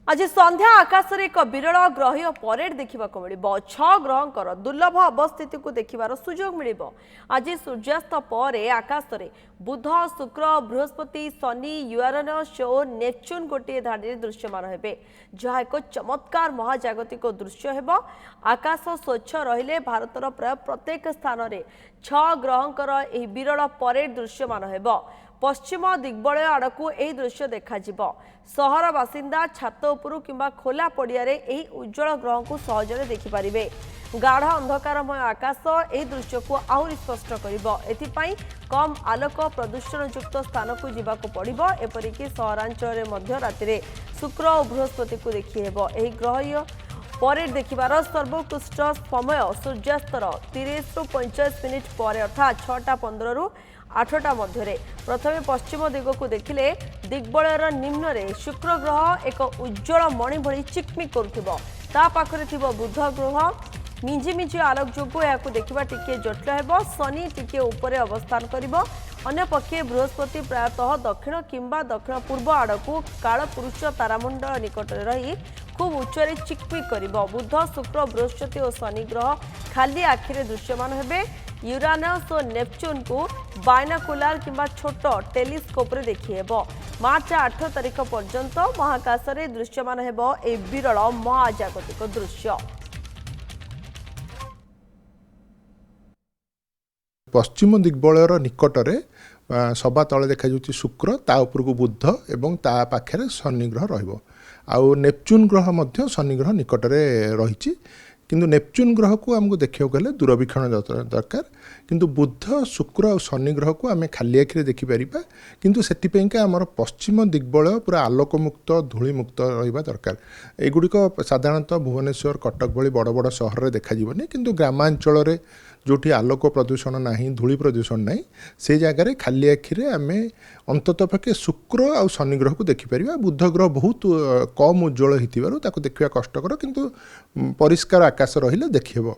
आज संध्या आकाश में एक विरल ग्रह परेड देखा मिल 6 ग्रहर दुर्लभ अवस्थिति को देखार सुजोग मिल आज सूर्यास्त पर आकाश में बुध शुक्र बृहस्पति शनि यूरेनस और नेपच्यून गोटे धाड़ी दृश्यमान हे जहाँ एक चमत्कार महाजागतिक दृश्य हेब। आकाश स्वच्छ रहिले भारतर प्राय प्रत्येक स्थान में 6 ग्रहर विरल परेड दृश्यमान हेब। पश्चिम दिग्बलय आड़कू यह दृश्य देखा सहर बासिंदा छात उपरू किंबा खोला पड़िया उज्जवल ग्रह को सहजरे देखिपारे। गाढ़ अंधकारमय आकाश यह दृश्य को आहरी स्पष्ट कर कम आलोक प्रदूषण युक्त स्थान को जीवाक पड़ो। एपरिक सहरांचल राति शुक्र और बृहस्पति को देखिहेब। ग्रह परेड देखिबार सर्वोत्कृष्ट समय सूर्यास्तर 30 ରୁ 45 मिनिट पर अर्थात 6:15 ରୁ 8टा मध्य। प्रथमे पश्चिम दिग को देखिले दिग्बलयर निम्न रे शुक्र ग्रह एक उज्जवल मणि भली चिकमिक करुथिबो। ता पाखरे थिबो बुध ग्रह मिंझिमिझि आलोक जोगु याकु देखिबा टिके जटिल हेबो। शनि टिके ऊपरे अवस्थान करिबो। अन्य पक्षे बृहस्पति प्रायतः दक्षिण किंबा दक्षिण पूर्व आड़कू कालपुरुष तारामंडल निकट रही खूब उच्चरे चिकमिक करिबो। बुध शुक्र बृहस्पति और शनि ग्रह खाली आखिरे दृश्यमान हेबे। यूरेनस और नेपच्यून को बायनाकुलार किंबा छोट टेलीस्कोप रे देखिहेब। मार्च 8 तारिख पर्यंत महाकाश रे दृश्यमान हेबो ए विरल महाजागतिक दृश्य। पश्चिम दिग्बलयर निकटरे सभा तले देखा शुक्र ता उपरकू बुध एवं ता पाखे शनि ग्रह रहिबो। आउ नेपच्यून ग्रह मध्य शनि ग्रह निकटरे रही किंतु नेपच्यून ग्रह को आमको देखा गले दूरवीक्षण दरकार किंतु बुध शुक्र और शनि ग्रह को आम खाली आखिरे देखिपर किंतु सेटिपेंका आमर पश्चिम दिग्बलय पूरा आलोक मुक्त धूली मुक्त रहिबा दरकार। एगुड़िक साधारणतः भुवनेश्वर कटक भली बड़ बड़ सहर में देखा किंतु ग्रामांचल रे जोठी आलोक प्रदूषण नाही धूली प्रदूषण नाही से जगार खाली आखिरे आम अंततः पक्षे शुक्र और शनि ग्रह को देखिपर। बुध ग्रह बहुत कम उज्जवल होता देखा कष्टकर किंतु परिष्कार आकाश रहिले देखिहेब।